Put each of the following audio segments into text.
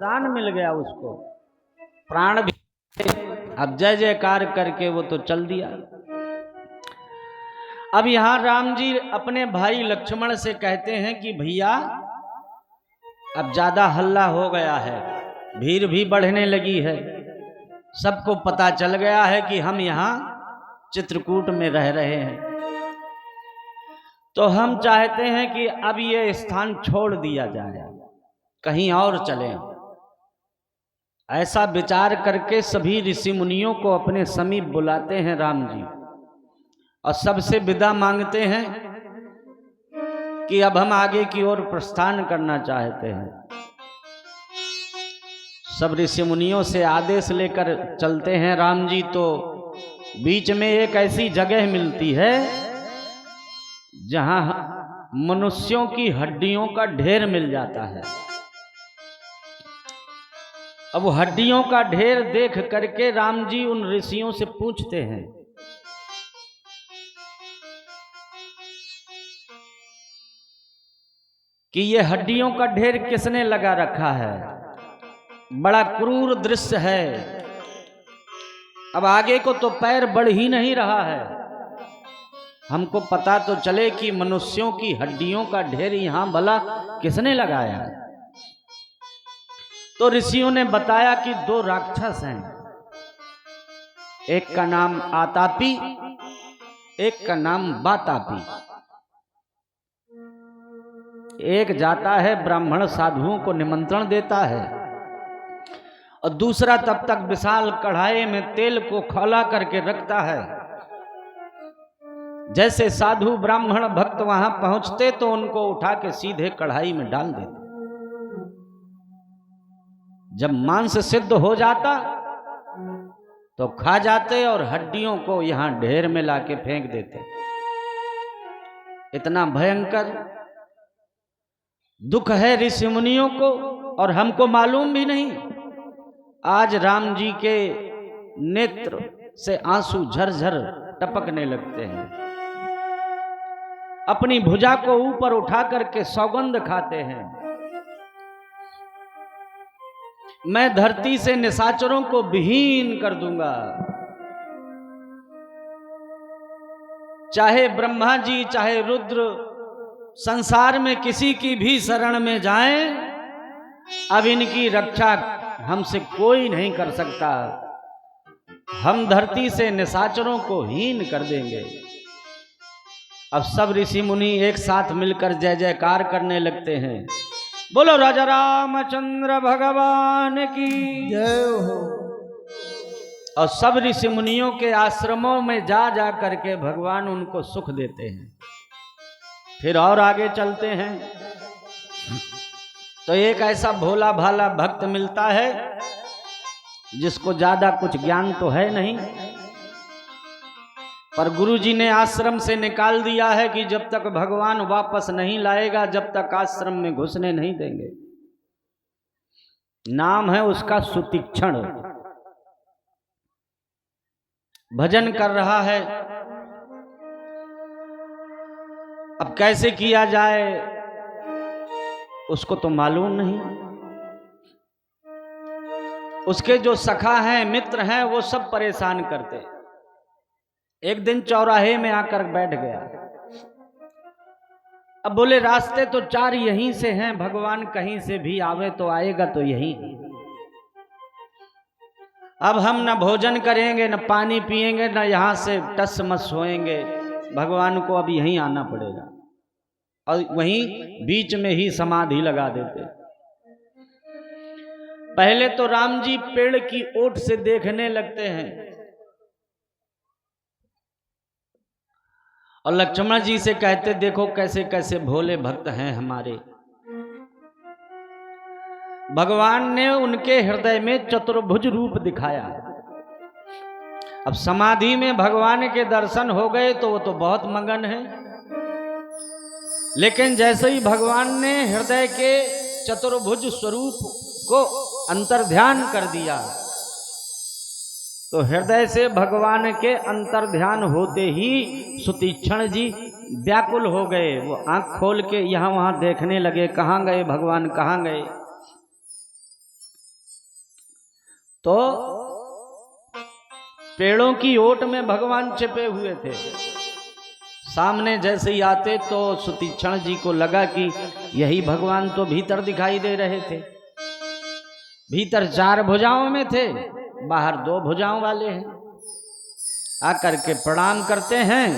वरदान मिल गया उसको, प्राण भी। अब जय जयकार करके वो तो चल दिया। अब यहां राम जी अपने भाई लक्ष्मण से कहते हैं कि भैया अब ज्यादा हल्ला हो गया है, भीड़ भी बढ़ने लगी है, सबको पता चल गया है कि हम यहां चित्रकूट में रह रहे हैं, तो हम चाहते हैं कि अब ये स्थान छोड़ दिया जाए, कहीं और चलें। ऐसा विचार करके सभी ऋषि मुनियों को अपने समीप बुलाते हैं राम जी और सबसे विदा मांगते हैं कि अब हम आगे की ओर प्रस्थान करना चाहते हैं। सब ऋषि मुनियों से आदेश लेकर चलते हैं राम जी, तो बीच में एक ऐसी जगह मिलती है जहां मनुष्यों की हड्डियों का ढेर मिल जाता है। अब वो हड्डियों का ढेर देख करके राम जी उन ऋषियों से पूछते हैं कि ये हड्डियों का ढेर किसने लगा रखा है, बड़ा क्रूर दृश्य है, अब आगे को तो पैर बढ़ ही नहीं रहा है, हमको पता तो चले कि मनुष्यों की हड्डियों का ढेर यहां भला किसने लगाया है। तो ऋषियों ने बताया कि दो राक्षस हैं, एक का नाम आतापी, एक का नाम बातापी। एक जाता है ब्राह्मण साधुओं को निमंत्रण देता है और दूसरा तब तक विशाल कढ़ाई में तेल को खौला करके रखता है। जैसे साधु ब्राह्मण भक्त वहां पहुंचते तो उनको उठा के सीधे कढ़ाई में डाल देते। जब मांस सिद्ध हो जाता तो खा जाते और हड्डियों को यहां ढेर में लाके फेंक देते। इतना भयंकर दुख है ऋषि मुनियों को और हमको मालूम भी नहीं। आज राम जी के नेत्र से आंसू झरझर टपकने लगते हैं, अपनी भुजा को ऊपर उठा करके सौगंध खाते हैं, मैं धरती से निशाचरों को विहीन कर दूंगा, चाहे ब्रह्मा जी चाहे रुद्र संसार में किसी की भी शरण में जाएं, अब इनकी रक्षा हमसे कोई नहीं कर सकता, हम धरती से निशाचरों को हीन कर देंगे। अब सब ऋषि मुनि एक साथ मिलकर जय जयकार करने लगते हैं, बोलो राजा रामचंद्र भगवान की जय हो। और सब ऋषि मुनियों के आश्रमों में जा जा करके भगवान उनको सुख देते हैं। फिर और आगे चलते हैं तो एक ऐसा भोला भाला भक्त मिलता है जिसको ज्यादा कुछ ज्ञान तो है नहीं, पर गुरुजी ने आश्रम से निकाल दिया है कि जब तक भगवान वापस नहीं लाएगा जब तक आश्रम में घुसने नहीं देंगे। नाम है उसका सुतीक्षण। भजन कर रहा है, अब कैसे किया जाए उसको तो मालूम नहीं। उसके जो सखा हैं मित्र हैं वो सब परेशान करते। एक दिन चौराहे में आकर बैठ गया। अब बोले रास्ते तो चार यहीं से हैं, भगवान कहीं से भी आवे तो आएगा तो यहीं। अब हम न भोजन करेंगे न पानी पिएंगे न यहां से टस मस होएंगे, भगवान को अब यहीं आना पड़ेगा। और वहीं बीच में ही समाधि लगा देते। पहले तो राम जी पेड़ की ओट से देखने लगते हैं और लक्ष्मण जी से कहते देखो कैसे कैसे भोले भक्त हैं हमारे। भगवान ने उनके हृदय में चतुर्भुज रूप दिखाया। अब समाधि में भगवान के दर्शन हो गए तो वो तो बहुत मगन है, लेकिन जैसे ही भगवान ने हृदय के चतुर्भुज स्वरूप को अंतर्ध्यान कर दिया तो हृदय से भगवान के अंतर्ध्यान होते ही सुतीक्षण जी व्याकुल हो गए। वो आंख खोल के यहां वहां देखने लगे, कहां गए भगवान, कहां गए। तो पेड़ों की ओट में भगवान छिपे हुए थे। सामने जैसे ही आते तो सुतीक्षण जी को लगा कि यही भगवान तो भीतर दिखाई दे रहे थे। भीतर 4 भुजाओं में थे, बाहर 2 भुजाओं वाले हैं। आकर के प्रणाम करते हैं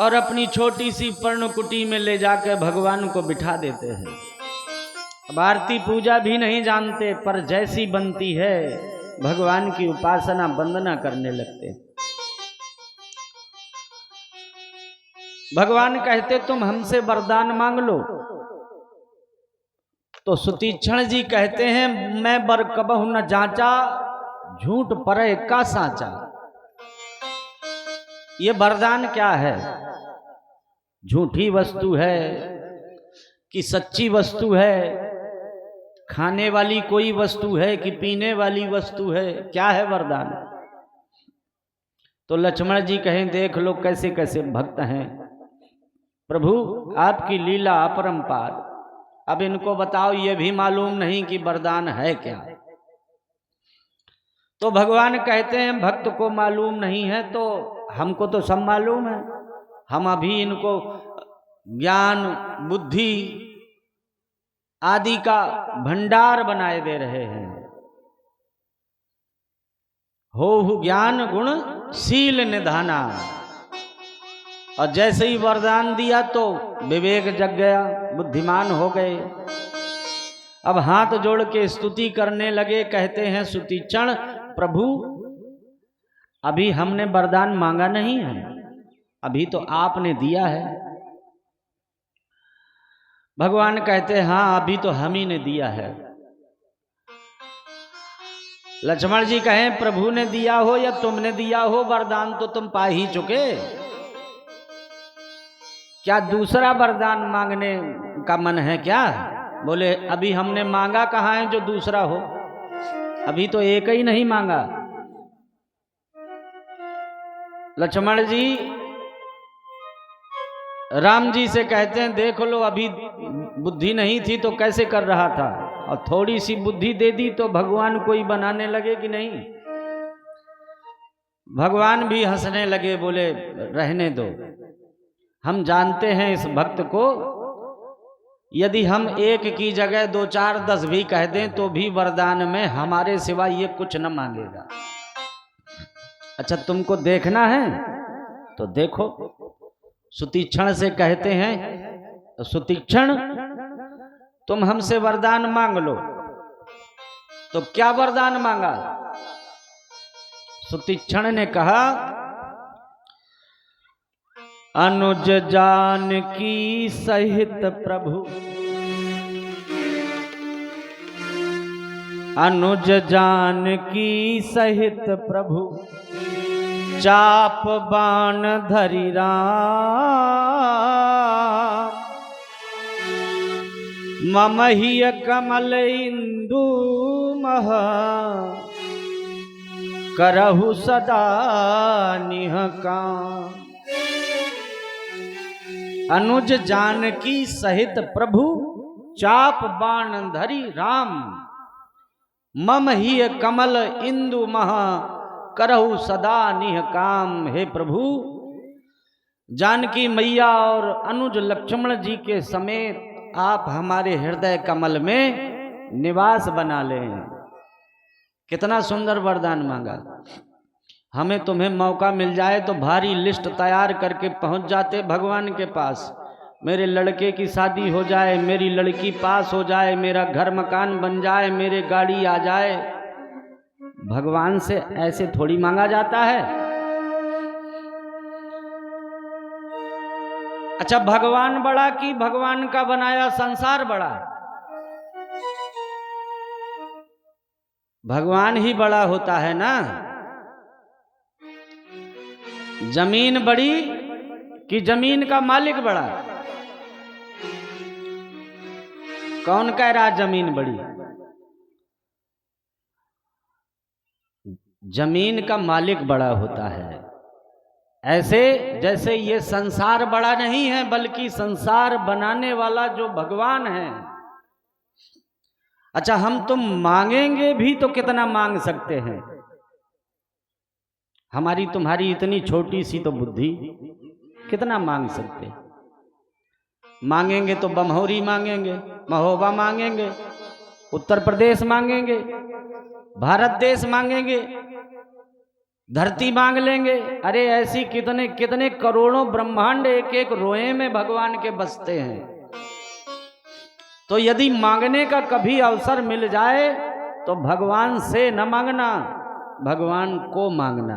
और अपनी छोटी सी पर्णकुटी में ले जाकर भगवान को बिठा देते हैं। अब आरती पूजा भी नहीं जानते, पर जैसी बनती है भगवान की उपासना वंदना करने लगते। भगवान कहते तुम हमसे वरदान मांग लो। तो सुतीक्षण जी कहते हैं मैं बर कबहु न जांचा, झूठ परे का सांचा। ये वरदान क्या है? झूठी वस्तु है कि सच्ची वस्तु है? खाने वाली कोई वस्तु है कि पीने वाली वस्तु है? क्या है वरदान? तो लक्ष्मण जी कहें देख लो कैसे कैसे भक्त हैं प्रभु, आपकी लीला अपरंपार। अब इनको बताओ, ये भी मालूम नहीं कि वरदान है क्या। तो भगवान कहते हैं भक्त को मालूम नहीं है तो हमको तो सब मालूम है। हम अभी इनको ज्ञान बुद्धि आदि का भंडार बनाए दे रहे हैं। हो ज्ञान गुण शील निधाना। और जैसे ही वरदान दिया तो विवेक जग गया, बुद्धिमान हो गए। अब हाथ जोड़ के स्तुति करने लगे। कहते हैं सुतीक्षण प्रभु अभी हमने वरदान मांगा नहीं है, अभी तो आपने दिया है। भगवान कहते हैं हाँ अभी तो हम ही ने दिया है। लक्ष्मण जी कहें प्रभु ने दिया हो या तुमने दिया हो, वरदान तो तुम पा ही चुके। क्या दूसरा वरदान मांगने का मन है क्या? बोले अभी हमने मांगा कहाँ है जो दूसरा हो, अभी तो एक ही नहीं मांगा। लक्ष्मण जी राम जी से कहते हैं देख लो अभी बुद्धि नहीं थी तो कैसे कर रहा था, और थोड़ी सी बुद्धि दे दी तो भगवान कोई बनाने लगे कि नहीं। भगवान भी हंसने लगे, बोले रहने दो, हम जानते हैं इस भक्त को, यदि हम 1 की जगह 2 4 10 भी कह दें तो भी वरदान में हमारे सिवा ये कुछ न मांगेगा। अच्छा तुमको देखना है तो देखो। सुतीक्षण से कहते हैं सुतीक्षण तुम हमसे वरदान मांग लो। तो क्या वरदान मांगा? सुतीक्षण ने कहा अनुज जानकी सहित प्रभु, अनुज जानकी सहित प्रभु, चाप बाण धरि राम, ममहिय कमल इंदु मह, करहु सदा निह काम। अनुज जानकी सहित प्रभु, चाप बाण धरि राम, मम ही कमल इंदु मह, करहु सदा निह काम। हे प्रभु जानकी मैया और अनुज लक्ष्मण जी के समेत आप हमारे हृदय कमल में निवास बना लें। कितना सुंदर वरदान मांगा। हमें तुम्हें मौका मिल जाए तो भारी लिस्ट तैयार करके पहुंच जाते भगवान के पास। मेरे लड़के की शादी हो जाए, मेरी लड़की पास हो जाए, मेरा घर मकान बन जाए, मेरे गाड़ी आ जाए। भगवान से ऐसे थोड़ी मांगा जाता है। अच्छा भगवान बड़ा कि भगवान का बनाया संसार बड़ा? भगवान ही बड़ा होता है ना। जमीन बड़ी कि जमीन का मालिक बड़ा? कौन कह रहा जमीन बड़ी? जमीन का मालिक बड़ा होता है। ऐसे जैसे ये संसार बड़ा नहीं है, बल्कि संसार बनाने वाला जो भगवान है, अच्छा, हम तुम मांगेंगे भी तो कितना मांग सकते हैं? हमारी तुम्हारी इतनी छोटी सी तो बुद्धि, कितना मांग सकते हैं? मांगेंगे तो बमहोरी मांगेंगे, महोबा मांगेंगे, उत्तर प्रदेश मांगेंगे, भारत देश मांगेंगे, धरती मांग लेंगे। अरे ऐसी कितने कितने करोड़ों ब्रह्मांड एक एक रोए में भगवान के बसते हैं। तो यदि मांगने का कभी अवसर मिल जाए तो भगवान से न मांगना, भगवान को मांगना।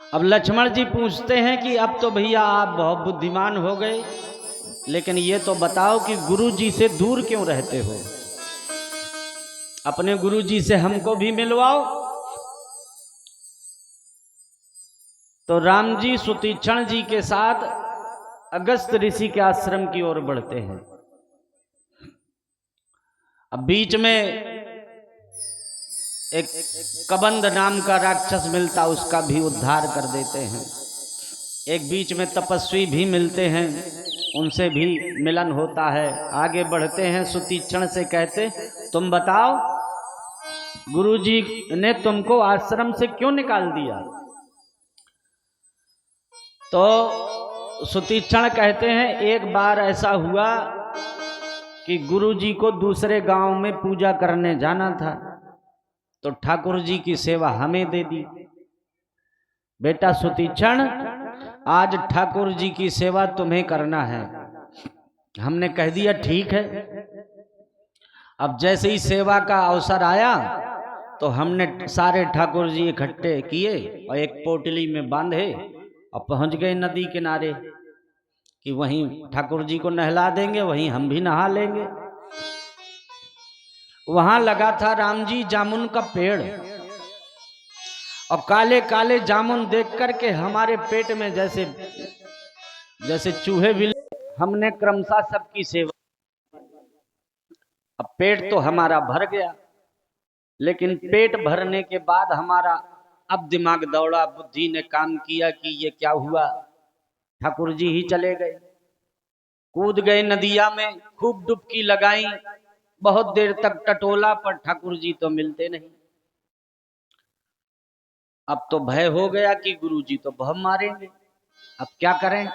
अब लक्ष्मण जी पूछते हैं कि अब तो भैया आप बहुत बुद्धिमान हो गए, लेकिन ये तो बताओ कि गुरु जी से दूर क्यों रहते हो? अपने गुरु जी से हमको भी मिलवाओ। तो राम जी सुतीक्षण जी के साथ अगस्त ऋषि के आश्रम की ओर बढ़ते हैं। अब बीच में एक कबंध नाम का राक्षस मिलता, उसका भी उद्धार कर देते हैं। एक बीच में तपस्वी भी मिलते हैं, उनसे भी मिलन होता है। आगे बढ़ते हैं, सुतीक्षण से कहते तुम बताओ गुरुजी ने तुमको आश्रम से क्यों निकाल दिया? तो सुतीक्षण कहते हैं एक बार ऐसा हुआ कि गुरुजी को दूसरे गांव में पूजा करने जाना था, तो ठाकुर जी की सेवा हमें दे दी। बेटा सुतीक्षण, आज ठाकुर जी की सेवा तुम्हें करना है। हमने कह दिया ठीक है। अब जैसे ही सेवा का अवसर आया तो हमने सारे ठाकुर जी इकट्ठे किए और एक पोटली में बांधे और पहुंच गए नदी किनारे कि वहीं ठाकुर जी को नहला देंगे, वहीं हम भी नहा लेंगे। वहां लगा था राम जी जामुन का पेड़, और काले काले जामुन देख करके हमारे पेट में जैसे जैसे चूहे बिल्ली, हमने क्रमशः सबकी सेवा। अब पेट तो हमारा भर गया, लेकिन पेट भरने के बाद हमारा अब दिमाग दौड़ा, बुद्धि ने काम किया कि ये क्या हुआ। ठाकुर जी ही चले गए, कूद गए नदिया में, खूब डुबकी लगाई, बहुत देर तक टटोला, पर ठाकुर जी तो मिलते नहीं। अब तो भय हो गया कि गुरु जी तो बहुत मारेंगे, अब क्या करें।